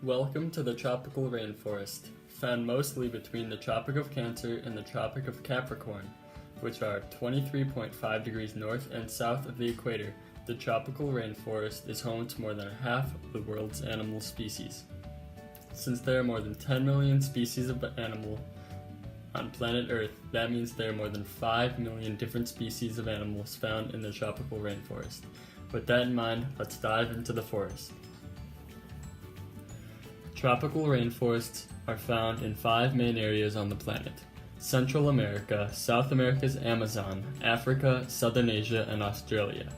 Welcome to the tropical rainforest, found mostly between the Tropic of Cancer and the Tropic of Capricorn, which are 23.5 degrees north and south of the equator. The tropical rainforest is home to more than half of the world's animal species. Since there are more than 10 million species of animal on planet Earth, that means there are more than 5 million different species of animals found in the tropical rainforest. With that in mind, let's dive into the forest. Tropical rainforests are found in 5 main areas on the planet: Central America, South America's Amazon, Africa, Southern Asia, and Australia.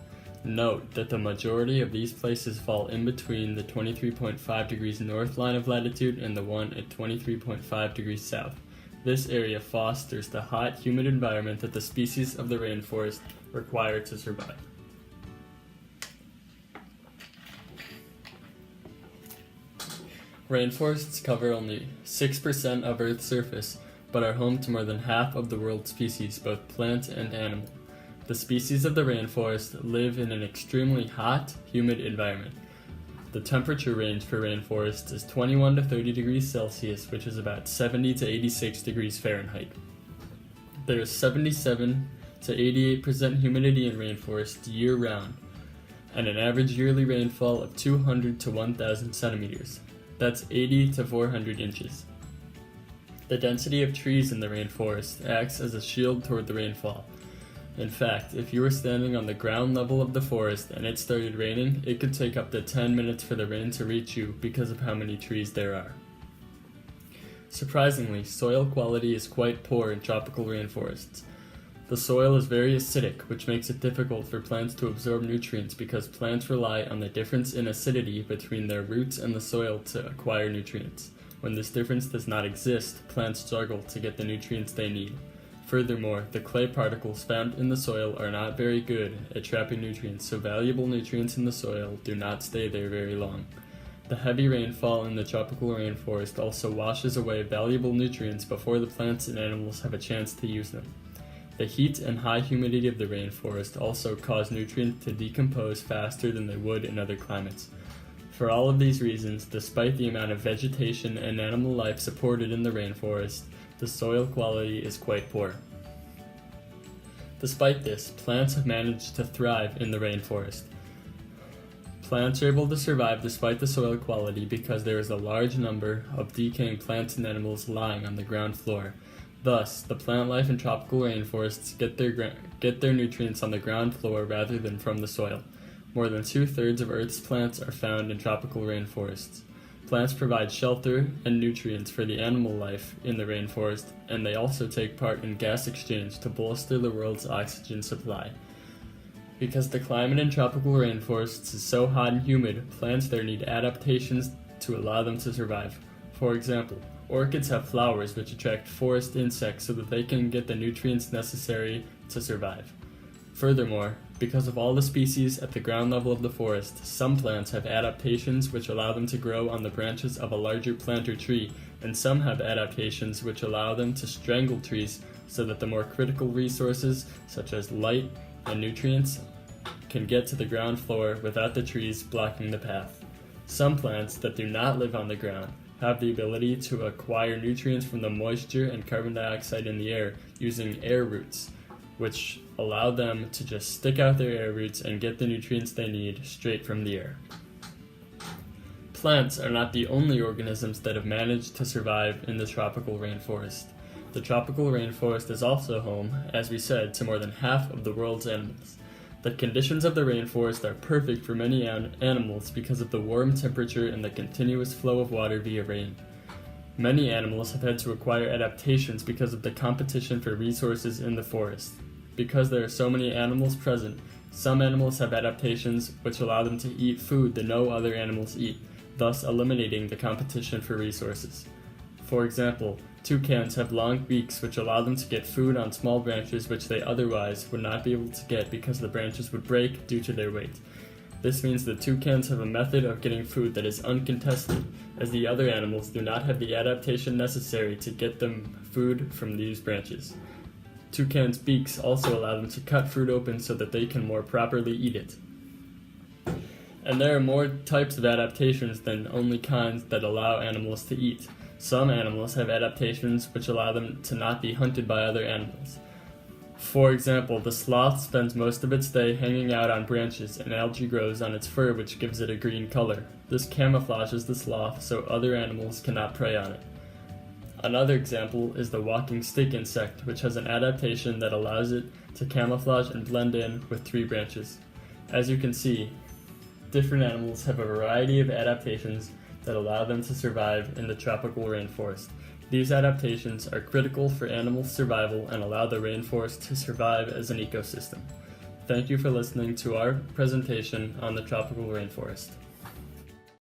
Note that the majority of these places fall in between the 23.5 degrees north line of latitude and the one at 23.5 degrees south. This area fosters the hot, humid environment that the species of the rainforest require to survive. Rainforests cover only 6% of Earth's surface, but are home to more than half of the world's species, both plant and animal. The species of the rainforest live in an extremely hot, humid environment. The temperature range for rainforests is 21 to 30 degrees Celsius, which is about 70 to 86 degrees Fahrenheit. There is 77 to 88% humidity in rainforests year-round, and an average yearly rainfall of 200 to 1,000 centimeters. That's 80 to 400 inches. The density of trees in the rainforest acts as a shield toward the rainfall. In fact, if you were standing on the ground level of the forest and it started raining, it could take up to 10 minutes for the rain to reach you because of how many trees there are. Surprisingly, soil quality is quite poor in tropical rainforests. The soil is very acidic, which makes it difficult for plants to absorb nutrients because plants rely on the difference in acidity between their roots and the soil to acquire nutrients. When this difference does not exist, plants struggle to get the nutrients they need. Furthermore, the clay particles found in the soil are not very good at trapping nutrients, so valuable nutrients in the soil do not stay there very long. The heavy rainfall in the tropical rainforest also washes away valuable nutrients before the plants and animals have a chance to use them. The heat and high humidity of the rainforest also cause nutrients to decompose faster than they would in other climates. For all of these reasons, despite the amount of vegetation and animal life supported in the rainforest, the soil quality is quite poor. Despite this, plants have managed to thrive in the rainforest. Plants are able to survive despite the soil quality because there is a large number of decaying plants and animals lying on the ground floor. Thus, the plant life in tropical rainforests get their nutrients on the ground floor rather than from the soil. More than 2/3 of Earth's plants are found in tropical rainforests. Plants provide shelter and nutrients for the animal life in the rainforest, and they also take part in gas exchange to bolster the world's oxygen supply. Because the climate in tropical rainforests is so hot and humid, plants there need adaptations to allow them to survive. For example, orchids have flowers which attract forest insects so that they can get the nutrients necessary to survive. Furthermore, because of all the species at the ground level of the forest, some plants have adaptations which allow them to grow on the branches of a larger plant or tree, and some have adaptations which allow them to strangle trees so that the more critical resources, such as light and nutrients, can get to the ground floor without the trees blocking the path. Some plants that do not live on the ground have the ability to acquire nutrients from the moisture and carbon dioxide in the air using air roots, which allow them to just stick out their air roots and get the nutrients they need straight from the air. Plants are not the only organisms that have managed to survive in the tropical rainforest. The tropical rainforest is also home, as we said, to more than half of the world's animals. The conditions of the rainforest are perfect for many animals because of the warm temperature and the continuous flow of water via rain. Many animals have had to acquire adaptations because of the competition for resources in the forest. Because there are so many animals present, some animals have adaptations which allow them to eat food that no other animals eat, thus eliminating the competition for resources. For example, toucans have long beaks which allow them to get food on small branches which they otherwise would not be able to get because the branches would break due to their weight. This means that toucans have a method of getting food that is uncontested, as the other animals do not have the adaptation necessary to get them food from these branches. Toucans' beaks also allow them to cut fruit open so that they can more properly eat it. And there are more types of adaptations than only kinds that allow animals to eat. Some animals have adaptations which allow them to not be hunted by other animals. For example, the sloth spends most of its day hanging out on branches, and algae grows on its fur which gives it a green color. This camouflages the sloth so other animals cannot prey on it. Another example is the walking stick insect, which has an adaptation that allows it to camouflage and blend in with tree branches. As you can see, different animals have a variety of adaptations that allow them to survive in the tropical rainforest. These adaptations are critical for animal survival and allow the rainforest to survive as an ecosystem. Thank you for listening to our presentation on the tropical rainforest.